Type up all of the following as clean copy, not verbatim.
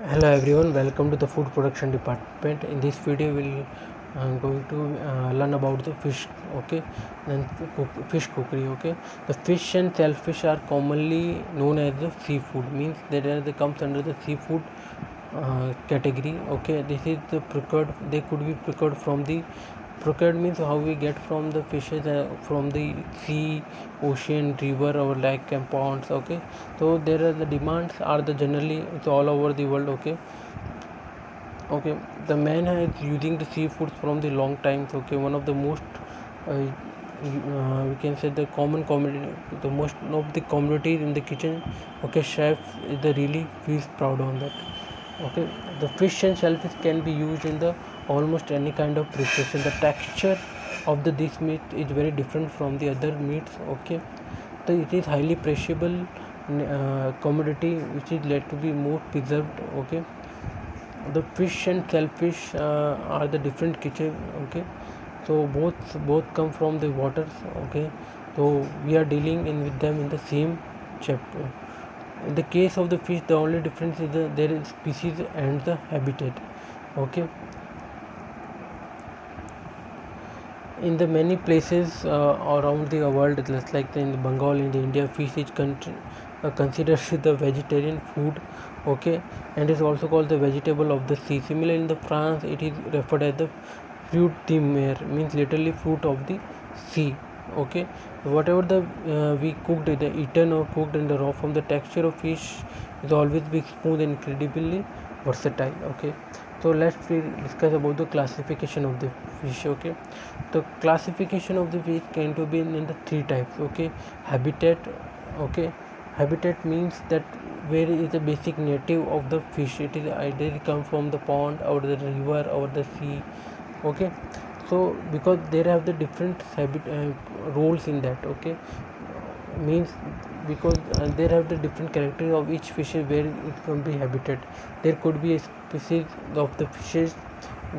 Hello everyone, welcome to the food production department. In this video, we'll going to learn about the fish. Okay, then fish cookery. Okay, the fish and shellfish are commonly known as the seafood. Means that they comes under the seafood category. Okay, this is the procured. They could be procured from the procured means how we get from the fishes from the sea, ocean, river or lake and ponds. Okay, so there are the demands are the generally it's all over the world. Okay, the man is using the seafoods from the long times. Okay, one of the most we can say the common commodity, the most of the commodities in the kitchen. Okay, chef is the really feels proud on that. Okay, the fish and shellfish can be used in the almost any kind of preparation. The texture of the this meat is very different from the other meats. Okay, so it is highly perishable commodity which is led to be more preserved. Okay, the fish and shellfish are the different kitchen. Okay, so both come from the waters. Okay, so we are dealing in with them in the same chapter. In the case of the fish, the only difference is there is species and the habitat. Okay, in the many places around the world, just like in Bengal, in the India, fish is considered the vegetarian food. Okay, and is also called the vegetable of the sea. Similarly, in the France, it is referred as the fruit de mer, means literally fruit of the sea. Okay, whatever the we cooked, the eaten or cooked in the raw form, the texture of fish is always be smooth and incredibly versatile. Okay, so let's we discuss about the classification of the fish. Okay, the classification of the fish can to be in the three types. Okay, habitat. Okay, habitat means that where is the basic native of the fish. It is either come from the pond or the river or the sea. Okay, so because there have the different roles in that. Okay, means because there have the different characters of each fish where it can be habitat. There could be a species of the fishes,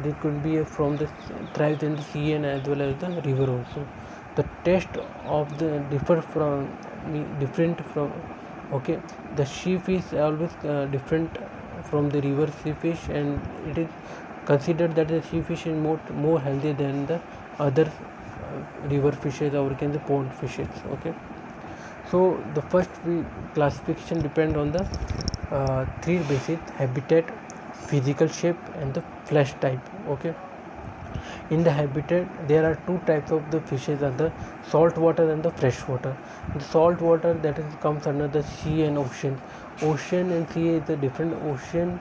there could be from the thrives in the sea and as well as the river also. The taste of the different from. Okay, the sea fish always different from the river sea fish, and it is considered that the sea fish is more healthy than the other river fishes or can the pond fishes. Okay, so the first classification depend on the three bases: habitat, physical shape and the flesh type. Okay, in the habitat there are two types of the fishes are the salt water and the fresh water. The salt water that is comes under the sea and ocean and sea is a different. Ocean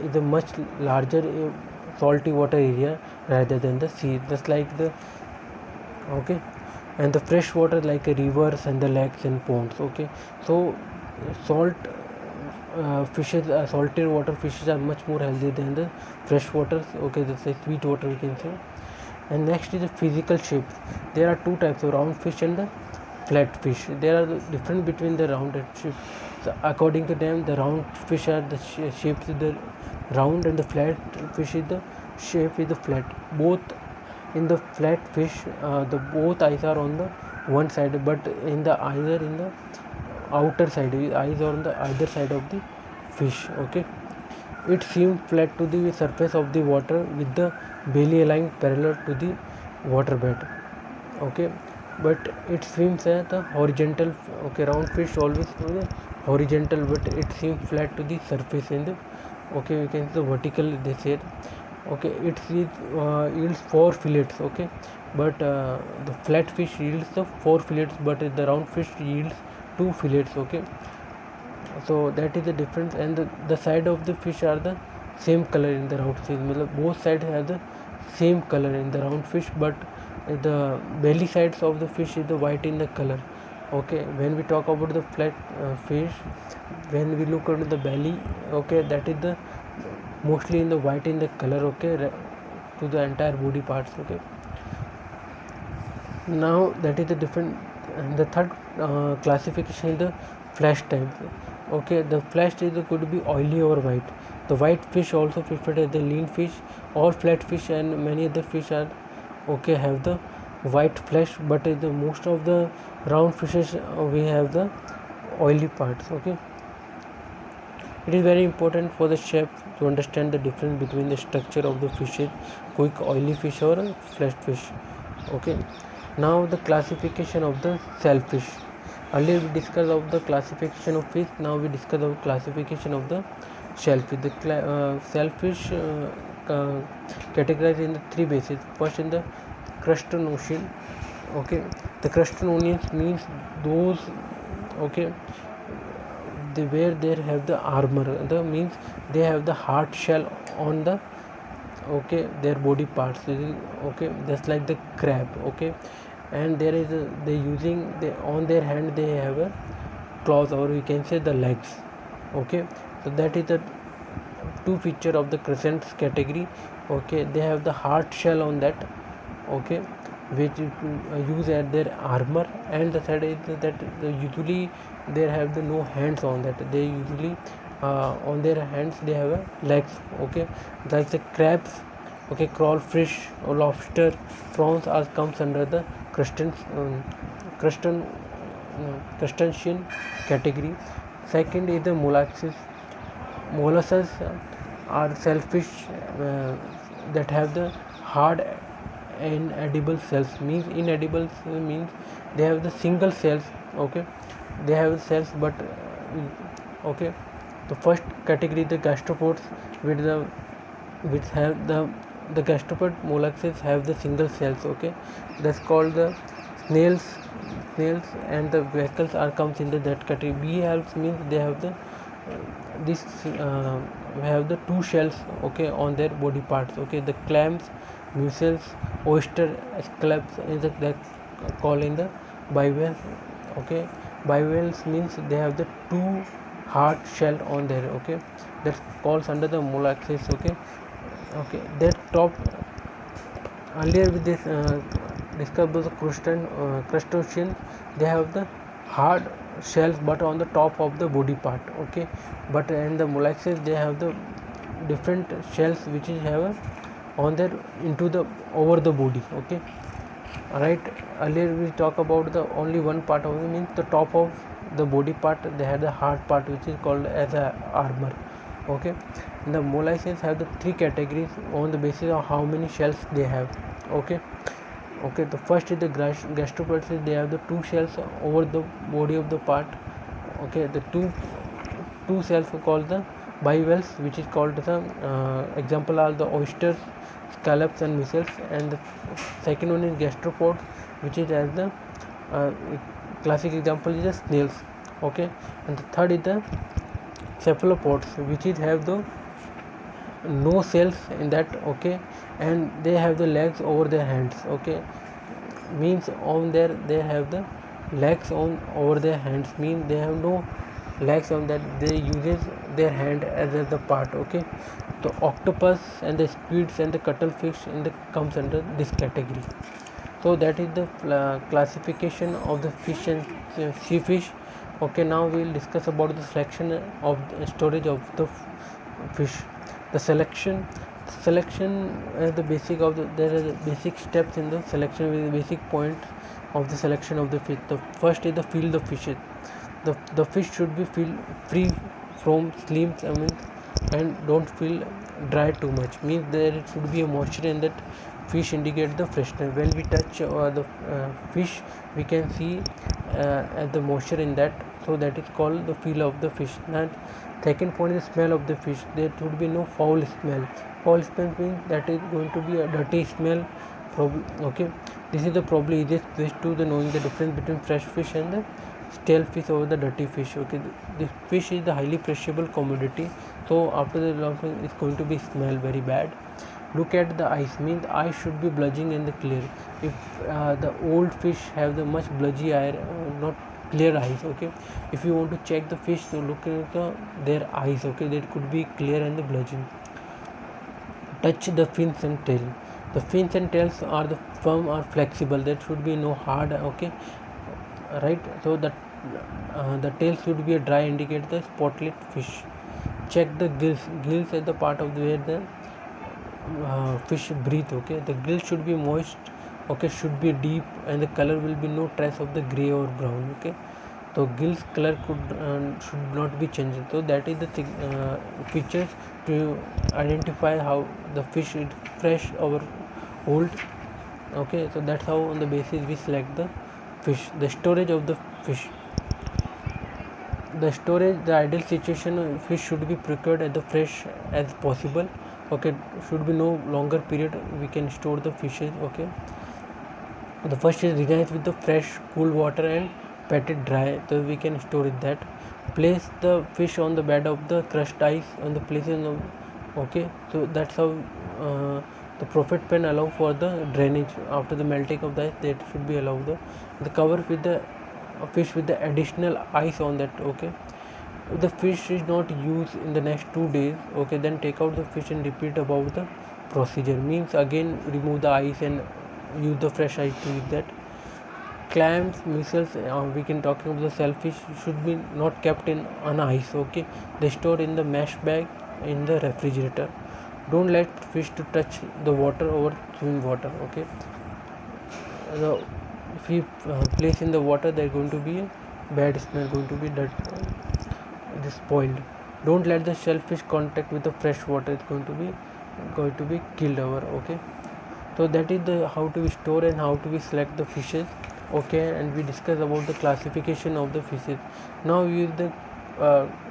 is a much larger salty water area rather than the sea, just like the. Okay, and the fresh water like rivers and the lakes and ponds. Okay, so salt fishes, salted water fishes are much more healthy than the fresh water. Okay, that's a sweet water we can say. And next is the physical shape. There are two types of round fish and the flat fish. There are the difference between the round and shape. So according to them, the round fish are the shapes is the round and the flat fish is the shape is the flat. Both in the flat fish, the both eyes are on the one side, but in the either in the outer side, eyes are on the either side of the fish. Okay, it seems flat to the surface of the water with the belly aligned parallel to the water bed. Okay, but it swims at the horizontal. Okay, round fish always to the horizontal, but it seems flat to the surface in the. Okay, we can see the vertical they said. Okay, it yields 4 fillets. Okay, but the flat fish yields the 4 fillets, but the round fish yields 2 fillets. Okay, so that is the difference. And the side of the fish are the same color in the round fish. Both sides have the same color in the round fish, but the belly sides of the fish is the white in the color. Okay, when we talk about the flat fish, when we look at the belly, okay, that is the mostly in the white in the color. Okay, to the entire body parts. Okay, now that is the different. And the third classification is the flesh type. Okay, the flesh is could be oily or white. The white fish also preferred as the lean fish. All flat fish and many other fish are okay have the white flesh, but the most of the round fishes we have the oily parts. Okay, It is very important for the chef to understand the difference between the structure of the fishes, quick oily fish or a flesh fish. Okay, now the classification of the shellfish. Earlier we discussed of the classification of fish. Now we discuss of classification of the shellfish. The shellfish categorized in the three bases. First, in the crustacean. Okay, the crustaceans means those, okay, where they have the armor, the means they have the hard shell on the, okay, their body parts, okay, just like the crab. Okay, and there is they using on their hand they have a claws, or we can say the legs. Okay, so that is the two feature of the crescents category. Okay, they have the hard shell on that, okay, which use as their armor, and the third is that usually they have the no hands on that. They usually on their hands they have a legs. Okay, like the crabs, okay, crawfish or lobster, prawns are comes under the crustacean category. Second is the mollusks. Mollusks are shellfish that have the hard inedible cells. Means inedible means they have the single cells. Okay, they have cells, but okay, the first category the gastropods which have the gastropod mollusks have the single cells. Okay, that's called the snails. And the vehicles are comes into that category. Beehives means they have the this have the two shells, okay, on their body parts. Okay, the clams, mussels, oyster, scallops is the called in the bivalve. Okay, bivalves means they have the two hard shell on there. Okay, that falls under the mollusks. Okay, that top earlier with this discussed the crustacean. They have the hard shells but on the top of the body part. Okay, but in the mollusks they have the different shells which is have on their into the over the body. Okay, right. Earlier we talk about the only one part of it, means the top of the body part they have the hard part which is called as a armor. Okay, and the mollusks have the three categories on the basis of how many shells they have. Okay, the first is the gastropods. They have the two shells over the body of the part. Okay, the two shells called the bivalves, which is called the example are the oysters, scallops and mussels. And the second one is gastropods, which is as the classic example is the snails. Okay, and the third is the cephalopods, which is have the no cells in that. Okay, and they have the legs over their hands. Okay, means on there they have the legs on over their hands, mean they have no legs on that. They uses their hand as the part. Okay, the octopus and the squids and the cuttlefish in the comes under this category. So that is the classification of the fish and sea fish. Okay, now we will discuss about the selection of the storage of the fish. The selection is the basic of there are the basic steps in the selection with the basic point of the selection of the fish. The first is the field of fishes. The fish should be feel free from slims, and don't feel dry too much. Means there should be a moisture in that fish, indicate the freshness. When we touch the fish, we can see the moisture in that, so that is called the feel of the fish. And second point is the smell of the fish. There should be no foul smell. Foul smell means that is going to be a dirty smell. Okay, this is the probably easiest way to the knowing the difference between fresh fish and the stale fish over the dirty fish. Okay, the fish is the highly perishable commodity, so after the long time it's going to be smell very bad. Look at the eyes, means the eyes should be bulging and the clear. If the old fish have the much bludgy eye, not clear eyes. Okay, if you want to check the fish, so look at their eyes. Okay, that could be clear and the bludgeon. Touch the fins and tail. The fins and tails are the firm or flexible. There should be no hard. Okay, right. So the tail should be a dry, indicate the spotlet fish. Check the gills. Gills is the part of where the fish breathe. Okay, the gill should be moist. Okay, should be deep, and the color will be no trace of the gray or brown. Okay, so gills color should not be changed. So that is the features to identify how the fish is fresh or old. Okay, so that's how on the basis we select the fish. The storage of the fish. The storage, the ideal situation, fish should be procured as the fresh as possible. Okay, should be no longer period we can store the fishes. Okay, the first is rinse with the fresh cool water and pat it dry, so we can store it. That place the fish on the bed of the crushed ice on the places of, okay, so that's how the profit pen allow for the drainage after the melting of the ice. That should be allowed the cover with the fish with the additional ice on that. Okay, if the fish is not used in the next 2 days, okay, then take out the fish and repeat about the procedure. Means again remove the ice and use the fresh ice to use that. Clams, mussels, we can talk about the shellfish should be not kept in on ice. Okay, they stored in the mesh bag in the refrigerator. Don't let fish to touch the water or swimming water. Okay, if you place in the water, there going to be a bad smell, going to be that spoiled. Don't let the shellfish contact with the fresh water. It's going to be killed over. Okay, so that is the how to store and how to select the fishes. Okay, and we discuss about the classification of the fishes. Now we use the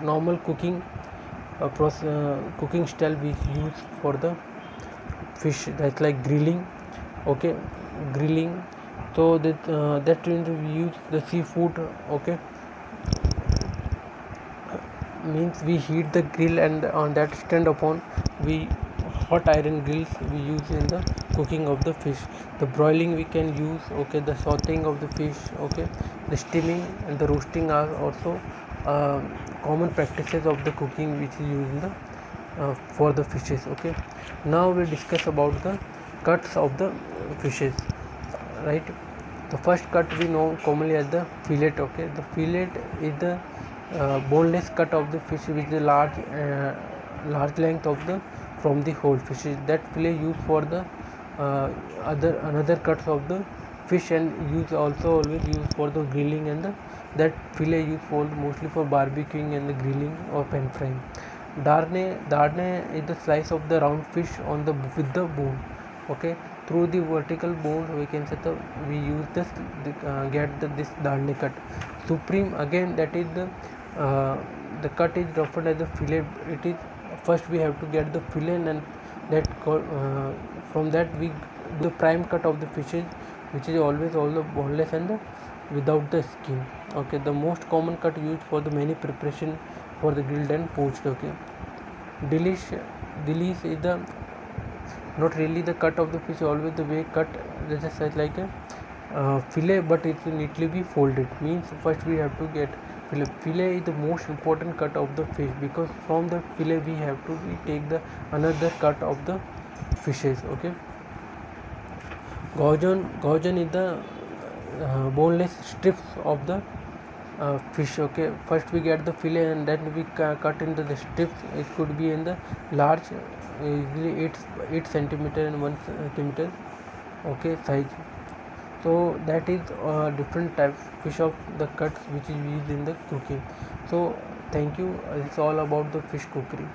normal cooking cooking style we use for the fish, that's like grilling. Okay, grilling, so that we use the seafood. Okay, means we heat the grill and on that stand upon we hot iron grills we use in the cooking of the fish. The broiling we can use. Okay, the sauteing of the fish. Okay, the steaming and the roasting are also common practices of the cooking which is used in the for the fishes. Okay, now we discuss about the cuts of the fishes, right? The first cut we know commonly as the fillet. Okay, the fillet is the boneless cut of the fish with the large length of the from the whole fish. That fillet used for the another cuts of the fish and use also always used for the grilling, and that fillet used for mostly for barbecuing and the grilling or pan frying. Darne is the slice of the round fish on the with the bone. Okay, through the vertical bone we can say we use this get this darne cut. Supreme, again, that is the cut is referred as the fillet. It is first we have to get the fillet, and that from that we do the prime cut of the fishes, which is always all the boneless and the without the skin. Okay, the most common cut used for the many preparation for the grilled and poached. Okay, delish is the not really the cut of the fish, always the way cut, this is such like a fillet, but it will neatly be folded. Means first we have to get fillet. Fillet is the most important cut of the fish, because from the fillet we have to take the another cut of the fishes. Okay, goujon is the boneless strips of the fish. Okay, first we get the fillet and then we cut into the strips. It could be in the large, usually 8 centimeter and 1 centimeter, okay, size. So that is different types fish of the cuts which is used in the cooking. So thank you. It's all about the fish cookery.